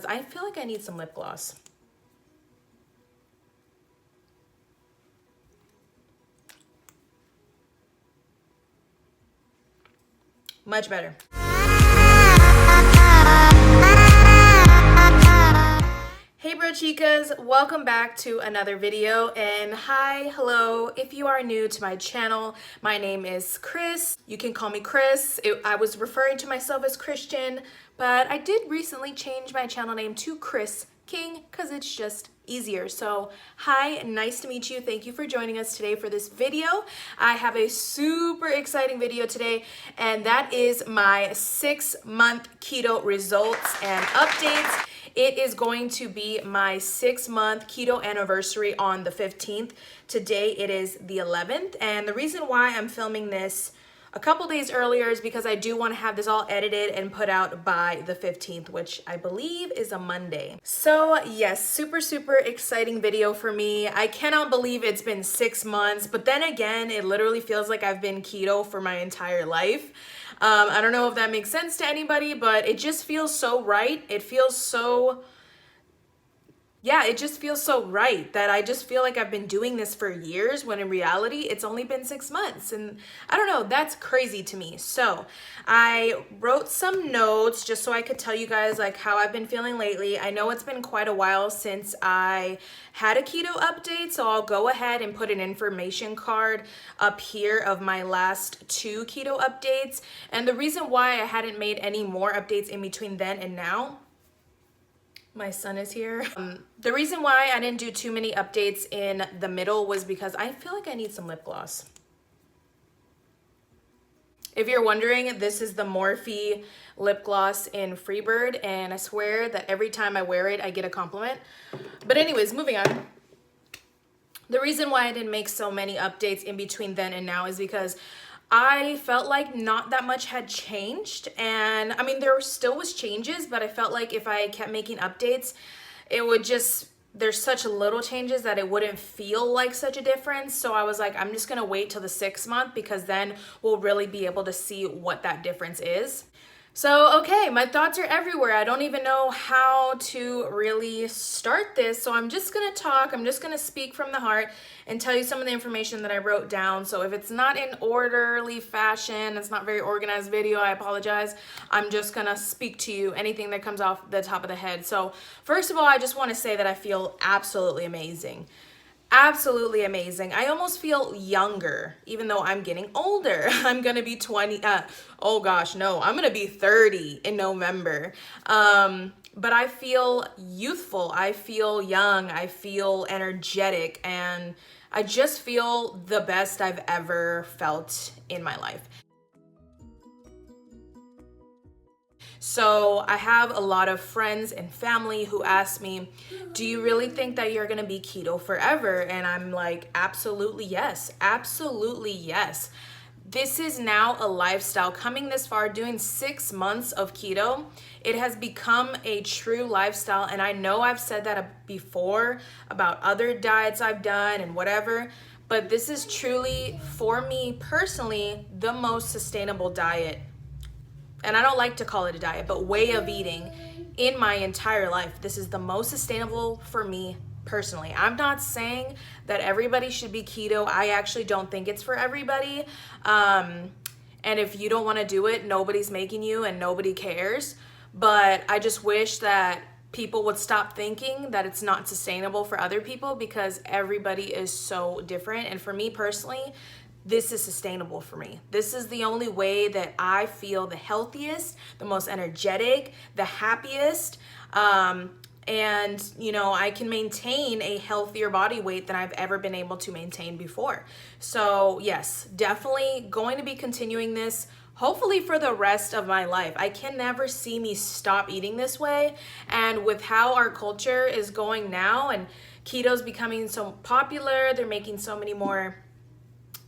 I feel like I need some lip gloss. Much better. Hey BROCHIKAS, welcome back to another video, and hi, hello. If you are new to my channel, my name is Chris. You can call me Chris. I was referring to myself as Christian, but I did recently change my channel name to Kriseking because it's just easier. So hi, nice to meet you. Thank you for joining us today for this video. I have a super exciting video today, and that is my 6-month keto results and updates. It is going to be my 6-month keto anniversary on the 15th. Today it is the 11th, and the reason why I'm filming this a couple days earlier is because I do want to have this all edited and put out by the 15th, which I believe is a Monday. So yes, super exciting video for me. I cannot believe it's been 6 months, but then again, it literally feels like I've been keto for my entire life. I don't know if that makes sense to anybody, but it just feels so right. It feels so, yeah, it just feels so right that I just feel like I've been doing this for years when in reality, it's only been 6 months. And I don't know, that's crazy to me. So I wrote some notes just so I could tell you guys like how I've been feeling lately. I know it's been quite a while since I had a keto update, so I'll go ahead and put an information card up here of my last 2 keto updates. And the reason why I hadn't made any more updates in between then and now, my son is here. The reason why I didn't do too many updates in the middle was because I feel like I need some lip gloss. If you're wondering, this is the Morphe lip gloss in Freebird, and I swear that every time I wear it, I get a compliment. But anyways, moving on. The reason why I didn't make so many updates in between then and now is because I felt like not that much had changed, and I mean there still was changes, but I felt like if I kept making updates, it would just, there's such little changes that it wouldn't feel like such a difference. So I was like, I'm just gonna wait till the 6th month because then we'll really be able to see what that difference is. So, okay, my thoughts are everywhere. I don't even know how to really start this. So I'm just gonna talk, I'm just gonna speak from the heart and tell you some of the information that I wrote down. So if it's not in orderly fashion, it's not very organized video, I apologize. I'm just gonna speak to you anything that comes off the top of the head. So first of all, I just wanna say that I feel absolutely amazing. Absolutely amazing. I almost feel younger, even though I'm getting older. I'm gonna be 20, oh gosh, no, I'm gonna be 30 in November. But I feel youthful, I feel young, I feel energetic, and I just feel the best I've ever felt in my life. So I have a lot of friends and family who ask me, do you really think that you're gonna be keto forever? And I'm like, absolutely yes, absolutely yes. This is now a lifestyle. Coming this far, doing 6 months of keto, it has become a true lifestyle. And I know I've said that before about other diets I've done and whatever, but this is truly, for me personally, the most sustainable diet, and I don't like to call it a diet, but way of eating in my entire life. This is the most sustainable for me personally. I'm not saying that everybody should be keto. I actually don't think it's for everybody. And if you don't want to do it, nobody's making you and nobody cares. But I just wish that people would stop thinking that it's not sustainable for other people, because everybody is so different. And for me personally, this is sustainable for me. This is the only way that I feel the healthiest, the most energetic, the happiest, and you know, I can maintain a healthier body weight than I've ever been able to maintain before. So yes, definitely going to be continuing this, hopefully for the rest of my life. I can never see me stop eating this way. And with how our culture is going now and keto's becoming so popular, they're making so many more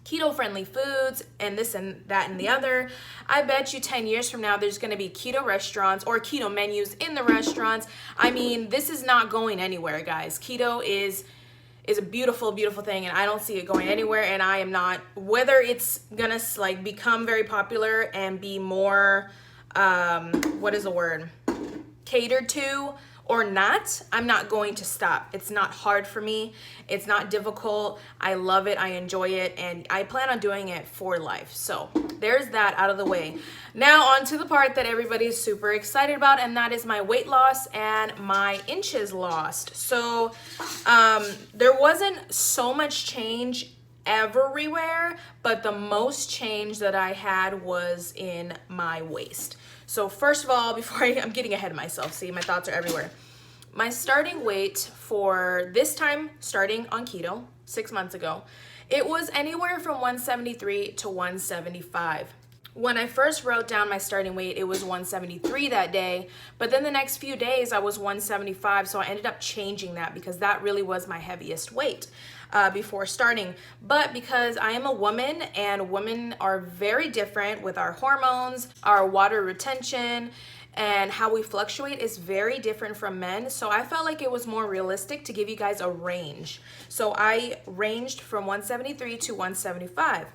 keto-friendly foods and this and that and the other. I bet you 10 years from now, there's gonna be keto restaurants or keto menus in the restaurants. I mean, this is not going anywhere, guys. Keto is a beautiful, beautiful thing, and I don't see it going anywhere. And I am not, whether it's gonna like become very popular and be more, what is the word? Catered to, or not, I'm not going to stop. It's not hard for me. It's not difficult. I love it. I enjoy it. And I plan on doing it for life. So there's that out of the way. Now on to the part that everybody's super excited about, and that is my weight loss and my inches lost. So there wasn't so much change everywhere, but the most change that I had was in my waist. So first of all, I'm getting ahead of myself. See, my thoughts are everywhere. My starting weight for this time, starting on keto 6 months ago, it was anywhere from 173 to 175. When I first wrote down my starting weight, it was 173 that day, but then the next few days I was 175, so I ended up changing that because that really was my heaviest weight before starting. But because I am a woman and women are very different with our hormones, our water retention, and how we fluctuate is very different from men. So I felt like it was more realistic to give you guys a range. So I ranged from 173 to 175.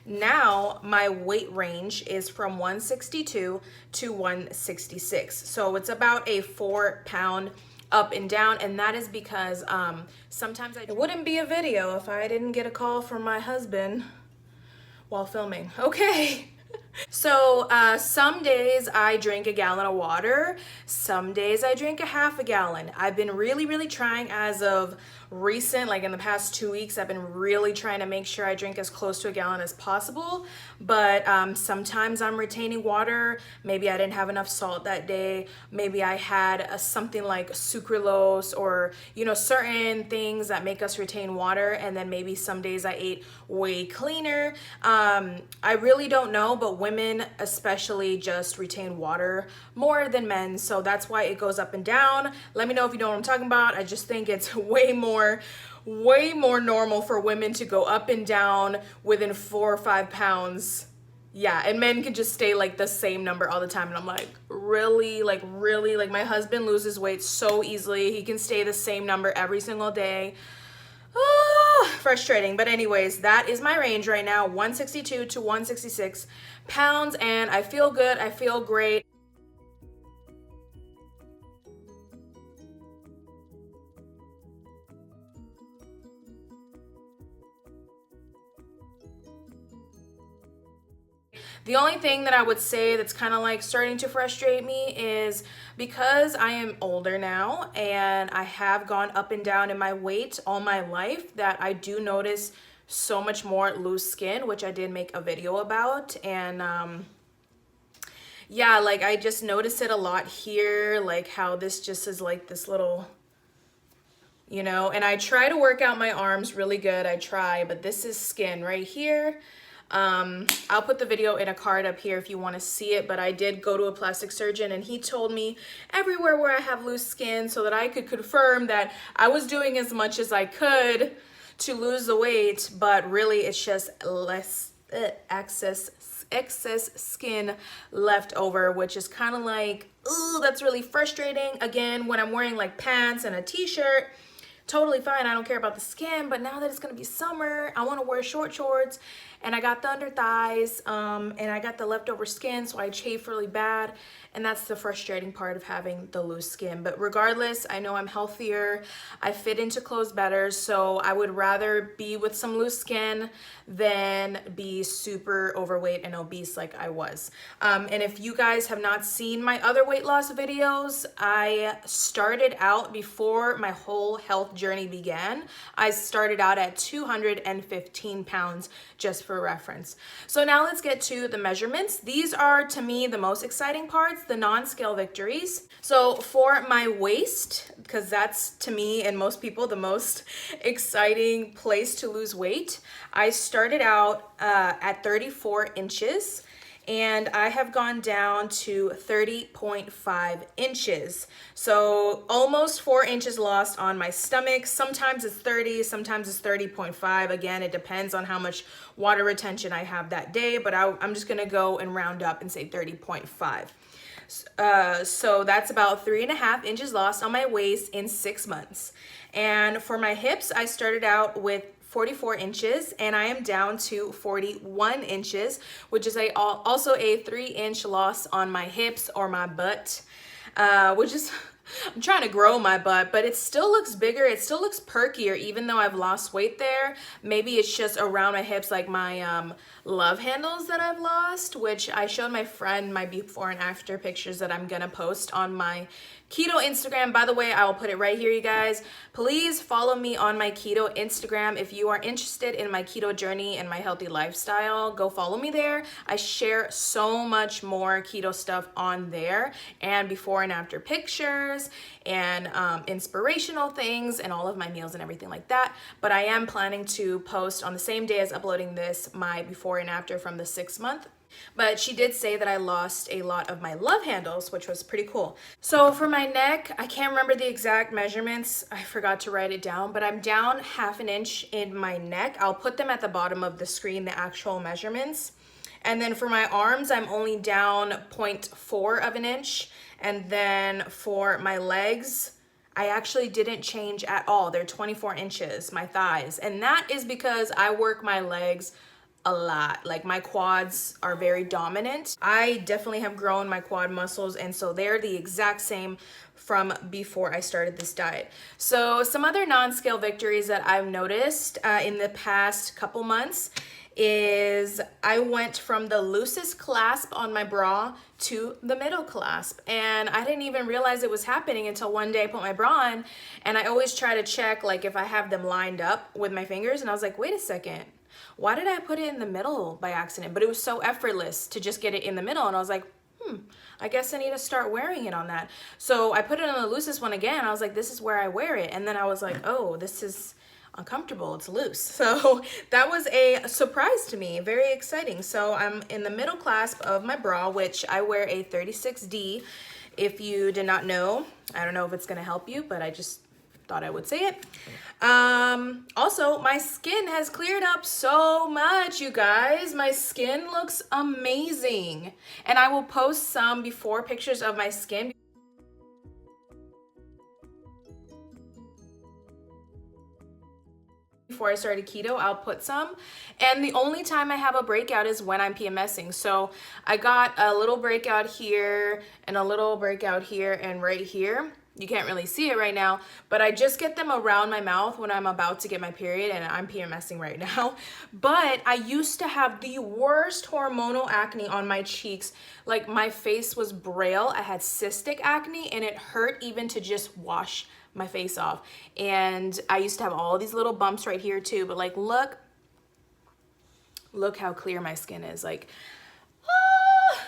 Now my weight range is from 162 to 166. So it's about a 4-pound up and down, and that is because sometimes it wouldn't be a video if I didn't get a call from my husband while filming. Okay. So some days I drink a gallon of water, some days I drink a half a gallon. I've been really trying as of recent, like in the past 2 weeks, I've been really trying to make sure I drink as close to a gallon as possible. But sometimes I'm retaining water. Maybe I didn't have enough salt that day. Maybe I had something like sucralose or, you know, certain things that make us retain water. And then maybe some days I ate way cleaner. I really don't know, but women especially just retain water more than men. So that's why it goes up and down. Let me know if you know what I'm talking about. I just think it's way more normal for women to go up and down within 4 or 5 pounds. Yeah, and men can just stay like the same number all the time. And I'm like, really, like my husband loses weight so easily. He can stay the same number every single day. Frustrating. But anyways, that is my range right now, 162 to 166 pounds, and I feel good. I feel great. The only thing that I would say that's kind of like starting to frustrate me is because I am older now and I have gone up and down in my weight all my life, that I do notice so much more loose skin, which I did make a video about. And yeah, like I just notice it a lot here, like how this just is like this little, you know, and I try to work out my arms really good. I try, but this is skin right here. I'll put the video in a card up here if you want to see it, but I did go to a plastic surgeon and he told me everywhere where I have loose skin so that I could confirm that I was doing as much as I could to lose the weight, but really it's just less excess skin left over, which is kind of like, ooh, that's really frustrating. Again, when I'm wearing like pants and a t-shirt, totally fine, I don't care about the skin, but now that it's gonna be summer, I want to wear short shorts, and I got the under thighs, and I got the leftover skin, so I chafe really bad, and that's the frustrating part of having the loose skin. But regardless, I know I'm healthier, I fit into clothes better, so I would rather be with some loose skin than be super overweight and obese like I was. And if you guys have not seen my other weight loss videos, I started out before my whole health journey began. I started out at 215 pounds, just for reference. So now let's get to the measurements. These are, to me, the most exciting parts, the non-scale victories. So for my waist, because that's, to me and most people, the most exciting place to lose weight, I started out at 34 inches. And I have gone down to 30.5 inches. So almost 4 inches lost on my stomach. Sometimes it's 30, sometimes it's 30.5. Again, it depends on how much water retention I have that day, but I'm just gonna go and round up and say 30.5. So that's about 3.5 inches lost on my waist in 6 months. And for my hips, I started out with 44 inches and I am down to 41 inches, which is also a 3-inch loss on my hips or my butt, which is I'm trying to grow my butt, but it still looks bigger. It still looks perkier, even though I've lost weight there. Maybe it's just around my hips, like my love handles that I've lost, which I showed my friend my before and after pictures that I'm gonna post on my keto Instagram. By the way, I will put it right here, you guys. Please follow me on my keto Instagram. If you are interested in my keto journey and my healthy lifestyle, go follow me there. I share so much more keto stuff on there, and before and after pictures and inspirational things and all of my meals and everything like that. But I am planning to post on the same day as uploading this, my before and after from the 6-month. But she did say that I lost a lot of my love handles, which was pretty cool. So for my neck, I can't remember the exact measurements. I forgot to write it down, but I'm down 1/2 inch in my neck. I'll put them at the bottom of the screen, the actual measurements. And then for my arms, I'm only down 0.4 of an inch. And then for my legs, I actually didn't change at all. They're 24 inches, my thighs. And that is because I work my legs a lot. Like, my quads are very dominant. I definitely have grown my quad muscles, and so they're the exact same from before I started this diet. So some other non-scale victories that I've noticed in the past couple months is I went from the loosest clasp on my bra to the middle clasp, and I didn't even realize it was happening until one day I put my bra on, and I always try to check like if I have them lined up with my fingers, and I was like, wait a second, why did I put it in the middle by accident? But it was so effortless to just get it in the middle, and I was like, I guess I need to start wearing it on that. So I put it on the loosest one again. I was like, this is where I wear it. And then I was like, oh, this is uncomfortable, it's loose. So that was a surprise to me, very exciting. So I'm in the middle clasp of my bra, which I wear a 36D. If you did not know, I don't know if it's gonna help you, but I just thought I would say it. Also, my skin has cleared up so much, you guys. My skin looks amazing, and I will post some before pictures of my skin. Before I started keto, I'll put some, and the only time I have a breakout is when I'm PMSing. So I got a little breakout here and a little breakout here and right here. You can't really see it right now, but I just get them around my mouth when I'm about to get my period, and I'm PMSing right now. But I used to have the worst hormonal acne on my cheeks. Like, my face was braille. I had cystic acne, and it hurt even to just wash my face off. And I used to have all these little bumps right here too, but like, look how clear my skin is. Like,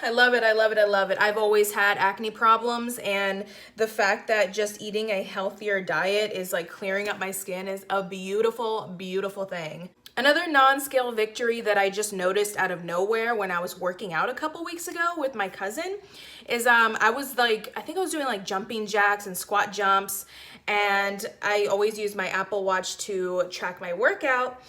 I love it, I love it, I love it. I've always had acne problems, and the fact that just eating a healthier diet is like clearing up my skin is a beautiful, beautiful thing. Another non-scale victory that I just noticed out of nowhere when I was working out a couple weeks ago with my cousin is I was like, I think I was doing like jumping jacks and squat jumps, and I always use my Apple Watch to track my workout,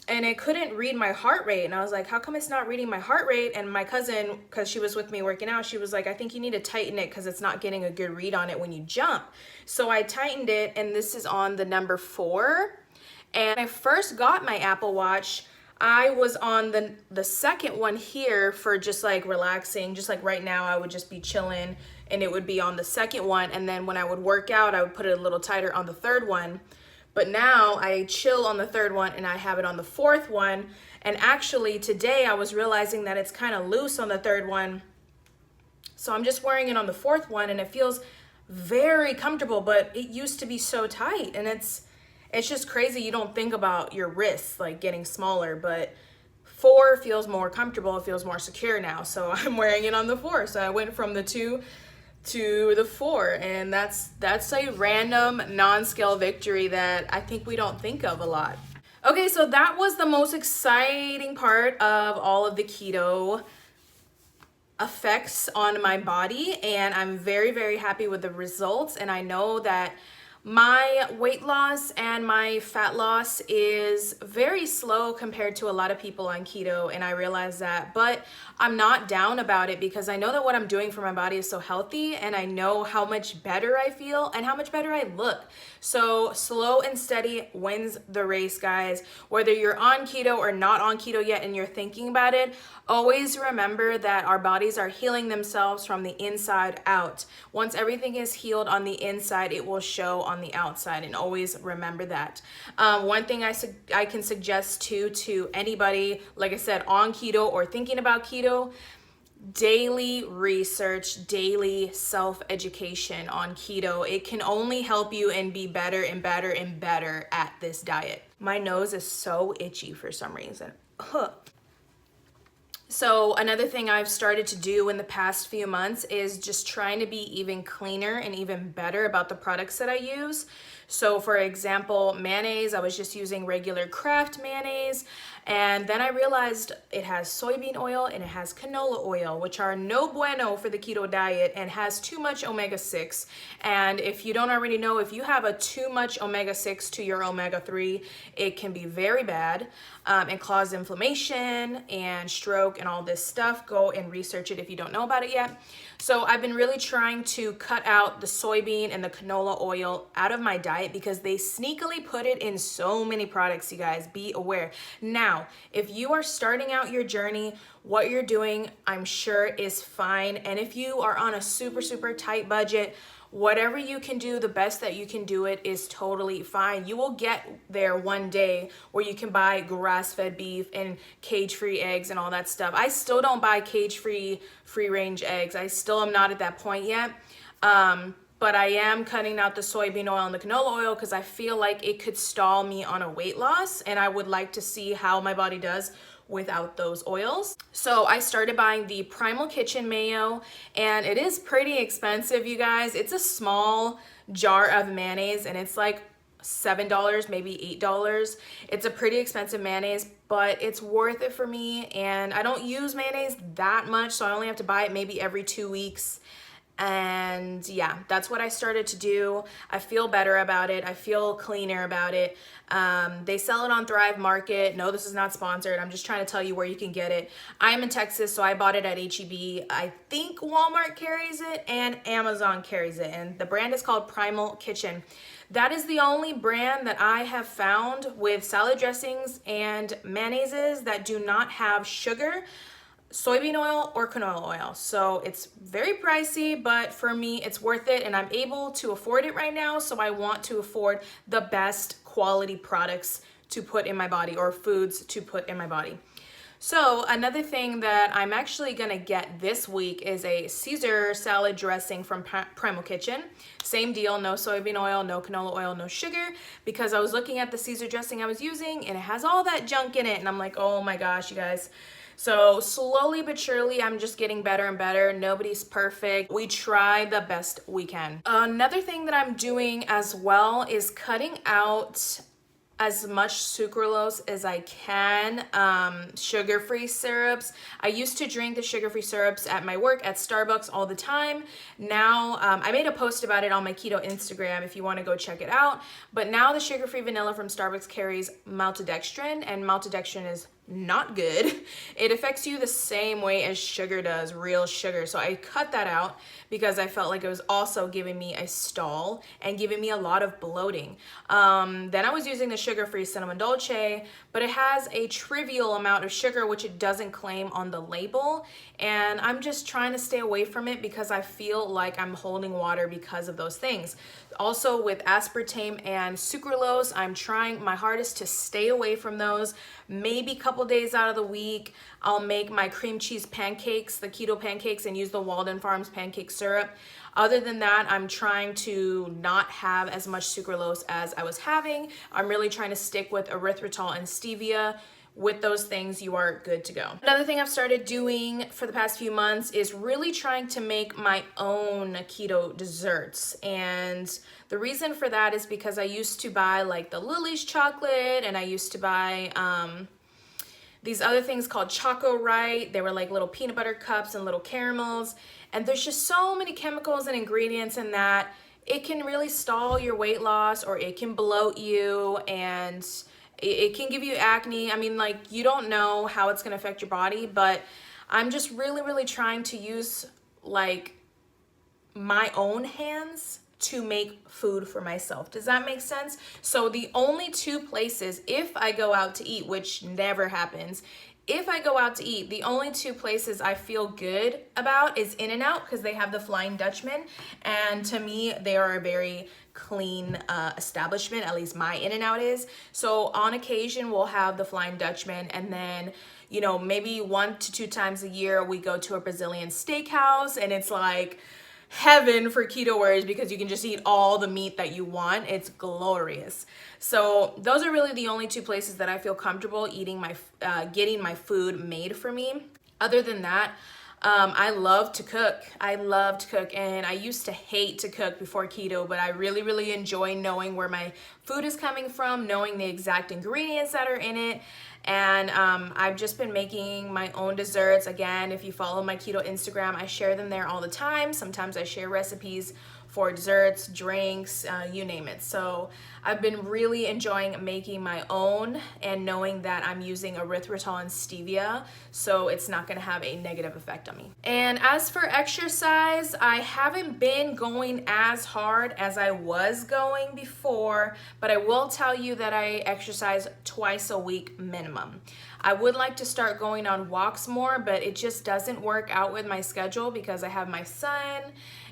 and it couldn't read my heart rate. And I was like, how come it's not reading my heart rate? And my cousin, because she was with me working out, she was like, I think you need to tighten it because it's not getting a good read on it when you jump. So I tightened it, and this is on the number 4. And when I first got my Apple Watch, I was on the second one here for just like relaxing. Just like right now, I would just be chilling, and it would be on the second one. And then when I would work out, I would put it a little tighter on the third one. But now I chill on the third one, and I have it on the fourth one. And actually today I was realizing that it's kind of loose on the third one. So I'm just wearing it on the fourth one, and it feels very comfortable, but it used to be so tight. And it's just crazy. You don't think about your wrists like getting smaller, but 4 feels more comfortable. It feels more secure now. So I'm wearing it on the 4. So I went from the 2 to the 4, and that's a random non-scale victory that I think we don't think of a lot. Okay, so that was the most exciting part of all of the keto effects on my body, and I'm very, very happy with the results. And I know that My weight loss and my fat loss is very slow compared to a lot of people on keto, and I realize that, but I'm not down about it because I know that what I'm doing for my body is so healthy, and I know how much better I feel and how much better I look. So slow and steady wins the race, guys. Whether you're on keto or not on keto yet and you're thinking about it, always remember that our bodies are healing themselves from the inside out. Once everything is healed on the inside, it will show on the outside, and always remember that. One thing I can suggest to anybody, like I said, on keto or thinking about keto, daily research, daily self-education on keto. It can only help you and be better and better and better at this diet. My nose is so itchy for some reason. So another thing I've started to do in the past few months is just trying to be even cleaner and even better about the products that I use. So for example, mayonnaise, I was just using regular Kraft mayonnaise, and then I realized it has soybean oil and it has canola oil, which are no bueno for the keto diet and has too much omega-6. And if you don't already know, if you have a too much omega-6 to your omega-3, it can be very bad and cause inflammation and stroke and all this stuff. Go and research it if you don't know about it yet. So I've been really trying to cut out the soybean and the canola oil out of my diet because they sneakily put it in so many products, you guys. Be aware. Now, if you are starting out your journey, what you're doing, I'm sure, is fine. And if you are on a super, super tight budget, whatever you can do, the best that you can do it is totally fine. You will get there one day where you can buy grass-fed beef and cage-free eggs and all that stuff. I still don't buy cage-free, free-range eggs. I still am not at that point yet. But I am cutting out the soybean oil and the canola oil because I feel like it could stall me on a weight loss, and I would like to see how my body does without those oils. So I started buying the Primal Kitchen mayo, and it is pretty expensive, you guys. It's a small jar of mayonnaise and it's like $7, maybe $8. It's a pretty expensive mayonnaise, but it's worth it for me, and I don't use mayonnaise that much, so I only have to buy it maybe every 2 weeks. And yeah, that's what I started to do. I feel better about it. I feel cleaner about it. They sell it on Thrive Market. No, this is not sponsored. I'm just trying to tell you where you can get it. I'm in Texas, so I bought it at HEB. I think Walmart carries it and Amazon carries it. And the brand is called Primal Kitchen. That is the only brand that I have found with salad dressings and mayonnaises that do not have sugar, soybean oil, or canola oil. So it's very pricey, but for me it's worth it, and I'm able to afford it right now, so I want to afford the best quality products to put in my body, or foods to put in my body. So another thing that I'm actually gonna get this week is a Caesar salad dressing from Primal Kitchen. Same deal, no soybean oil, no canola oil, no sugar, because I was looking at the Caesar dressing I was using and it has all that junk in it, and I'm like, oh my gosh, you guys. So slowly but surely, I'm just getting better and better. Nobody's perfect. We try the best we can. Another thing that I'm doing as well is cutting out as much sucralose as I can, sugar-free syrups. I used to drink the sugar-free syrups at my work at Starbucks all the time. Now, I made a post about it on my keto Instagram if you want to go check it out. But now the sugar-free vanilla from Starbucks carries maltodextrin, and maltodextrin is not good. It affects you the same way as sugar does, real sugar. So I cut that out because I felt like it was also giving me a stall and giving me a lot of bloating. Then I was using the sugar-free cinnamon dolce, but it has a trivial amount of sugar, which it doesn't claim on the label. And I'm just trying to stay away from it because I feel like I'm holding water because of those things. Also with aspartame and sucralose, I'm trying my hardest to stay away from those. Maybe a couple days out of the week, I'll make my cream cheese pancakes, the keto pancakes, and use the Walden Farms pancake syrup. Other than that, I'm trying to not have as much sucralose as I was having. I'm really trying to stick with erythritol and stevia. With those things, you are good to go. Another thing I've started doing for the past few months is really trying to make my own keto desserts. And the reason for that is because I used to buy like the Lily's chocolate, and I used to buy these other things called Choco Right. They were like little peanut butter cups and little caramels. And there's just so many chemicals and ingredients in that. it can really stall your weight loss, or it can bloat you, and it can give you acne. I mean, like, you don't know how it's gonna affect your body, but I'm just really, really trying to use like my own hands to make food for myself. Does that make sense? So the only two places, if I go out to eat, which never happens, if I go out to eat, the only two places I feel good about is In-N-Out, because they have the Flying Dutchman. And to me, they are a very clean establishment, at least my In-N-Out is. So on occasion, we'll have the Flying Dutchman, and then, you know, maybe 1 to 2 times a year, we go to a Brazilian steakhouse, and it's like heaven for keto warriors because you can just eat all the meat that you want. It's glorious. So those are really the only two places that I feel comfortable eating getting my food made for me. Other than that, I love to cook. I love to cook, and I used to hate to cook before keto, but I really, really enjoy knowing where my food is coming from, knowing the exact ingredients that are in it. And I've just been making my own desserts. Again, if you follow my keto Instagram, I share them there all the time. Sometimes I share recipes for desserts, drinks, you name it. So I've been really enjoying making my own and knowing that I'm using erythritol and stevia, so it's not gonna have a negative effect on me. And as for exercise, I haven't been going as hard as I was going before, but I will tell you that I exercise twice a week minimum. I would like to start going on walks more, but it just doesn't work out with my schedule because I have my son,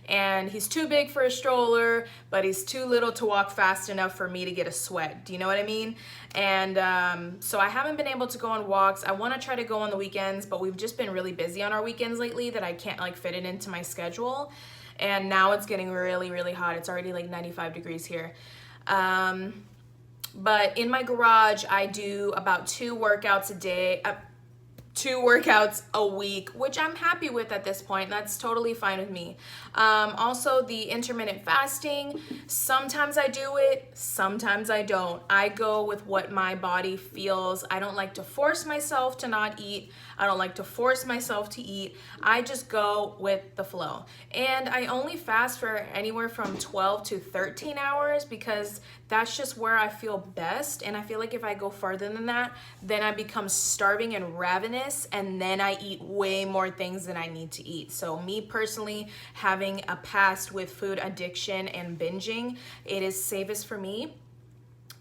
and he's too big for a stroller, but he's too little to walk fast enough for me to get a sweat. Do you know what I mean? And so I haven't been able to go on walks. I want to try to go on the weekends, but we've just been really busy on our weekends lately that I can't like fit it into my schedule. And now it's getting really, really hot. It's already like 95 degrees here. But in my garage, I do about 2 workouts a day. 2 workouts a week, which I'm happy with at this point. That's totally fine with me. Also, the intermittent fasting, sometimes I do it, sometimes I don't. I go with what my body feels. I don't like to force myself to not eat. I don't like to force myself to eat. I just go with the flow. And I only fast for anywhere from 12 to 13 hours because that's just where I feel best. And I feel like if I go further than that, then I become starving and ravenous, and then I eat way more things than I need to eat. So me personally, having a past with food addiction and binging, it is safest for me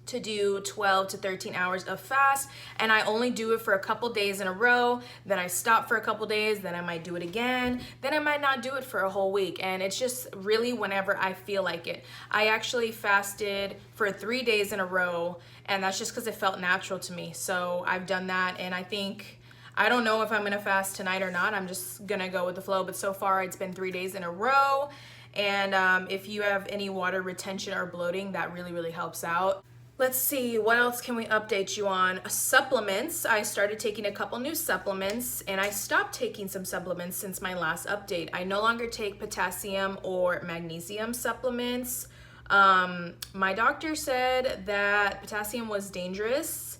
to do 12 to 13 hours of fast, and I only do it for a couple days in a row, then I stop for a couple days, then I might do it again, then I might not do it for a whole week, and it's just really whenever I feel like it. I actually fasted for 3 days in a row, and that's just because it felt natural to me. So I've done that, and I don't know if I'm gonna fast tonight or not. I'm just gonna go with the flow, but so far it's been 3 days in a row. And if you have any water retention or bloating, that really, really helps out. Let's see, what else can we update you on? Supplements. I started taking a couple new supplements, and I stopped taking some supplements since my last update. I no longer take potassium or magnesium supplements. My doctor said that potassium was dangerous,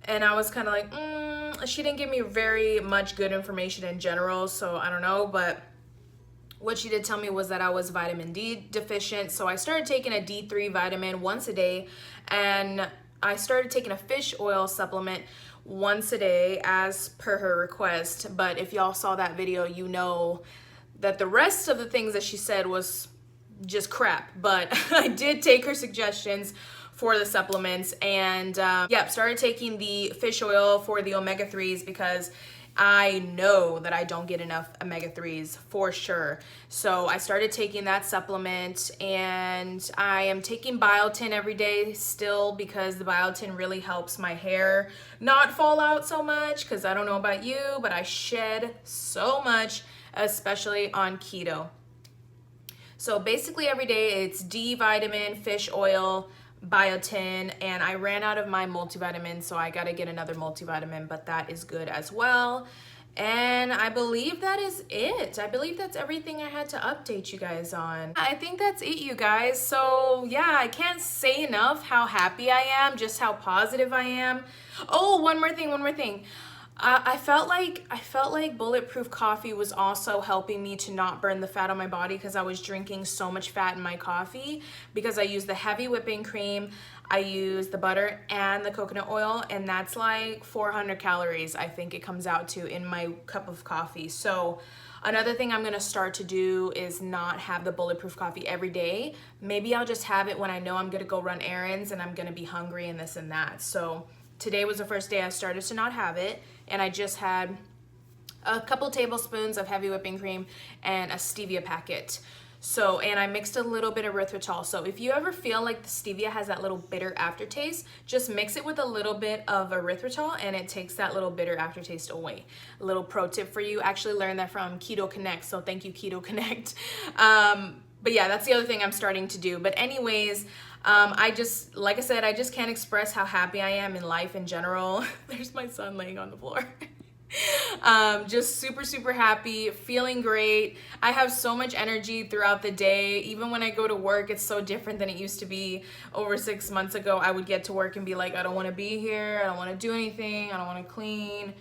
and I was kind of like, she didn't give me very much good information in general, so I don't know, but what she did tell me was that I was vitamin D deficient, so I started taking a D3 vitamin once a day, and I started taking a fish oil supplement once a day as per her request. But if y'all saw that video, you know that the rest of the things that she said was just crap, but I did take her suggestions for the supplements, and started taking the fish oil for the omega-3s because I know that I don't get enough omega-3s for sure. So I started taking that supplement, and I am taking biotin every day still because the biotin really helps my hair not fall out so much, because I don't know about you, but I shed so much, especially on keto. So basically every day it's D vitamin, fish oil, biotin, and I ran out of my multivitamin, so I gotta get another multivitamin, but that is good as well. And I believe that is it. I believe that's everything I had to update you guys on. I think that's it, you guys. So yeah, I can't say enough how happy I am, just how positive I am. Oh, one more thing. I felt like bulletproof coffee was also helping me to not burn the fat on my body because I was drinking so much fat in my coffee because I use the heavy whipping cream, I use the butter and the coconut oil, and that's like 400 calories I think it comes out to in my cup of coffee. So another thing I'm gonna start to do is not have the bulletproof coffee every day. Maybe I'll just have it when I know I'm gonna go run errands and I'm gonna be hungry and this and that. So today was the first day I started to not have it, and I just had a couple tablespoons of heavy whipping cream and a stevia packet. So, and I mixed a little bit of erythritol. So if you ever feel like the stevia has that little bitter aftertaste, just mix it with a little bit of erythritol and it takes that little bitter aftertaste away. A little pro tip for you, actually learned that from Keto Connect, so thank you, Keto Connect. But yeah, that's the other thing I'm starting to do. But anyways, I just, like I said, I just can't express how happy I am in life in general. There's my son laying on the floor. Just super, super happy, feeling great. I have so much energy throughout the day. Even when I go to work, it's so different than it used to be. Over 6 months ago, I would get to work and be like, I don't want to be here. I don't want to do anything. I don't want to clean.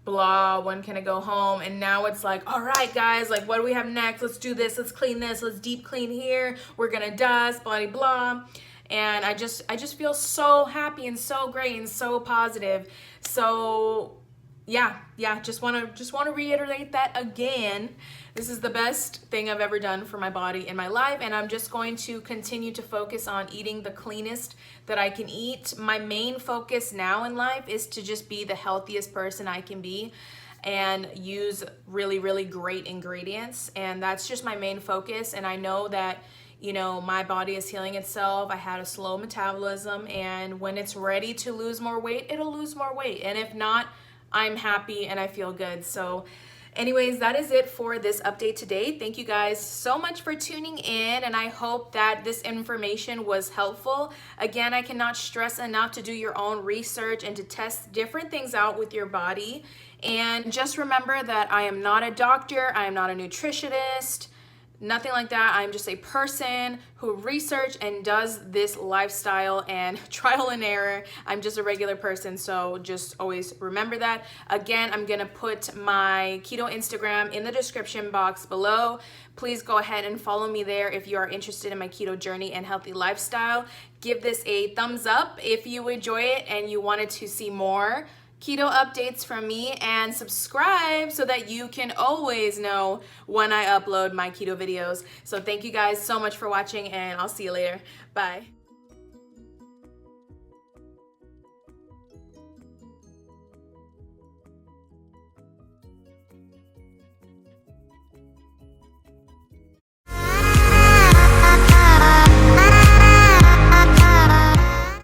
Blah, when can I go home? And now it's like, all right, guys, like, what do we have next? Let's do this. Let's clean this. Let's deep clean here. We're gonna dust, blah, blah, blah. And I just feel so happy and so great and so positive. So yeah, just want to reiterate that again. This is the best thing I've ever done for my body in my life, and I'm just going to continue to focus on eating the cleanest that I can eat. My main focus now in life is to just be the healthiest person I can be and use really, really great ingredients, and that's just my main focus. And I know that, you know, my body is healing itself. I had a slow metabolism, and when it's ready to lose more weight, it'll lose more weight, and if not, I'm happy and I feel good. So anyways, that is it for this update today. Thank you guys so much for tuning in, and I hope that this information was helpful. Again, I cannot stress enough to do your own research and to test different things out with your body. And just remember that I am not a doctor, I am not a nutritionist, nothing like that. I'm just a person who research and does this lifestyle and trial and error. I'm just a regular person, so just always remember that. Again, I'm gonna put my keto Instagram in the description box below. Please go ahead and follow me there if you are interested in my keto journey and healthy lifestyle. Give this a thumbs up if you enjoy it and you wanted to see more keto updates from me, and subscribe so that you can always know when I upload my keto videos. So thank you guys so much for watching, and I'll see you later. Bye.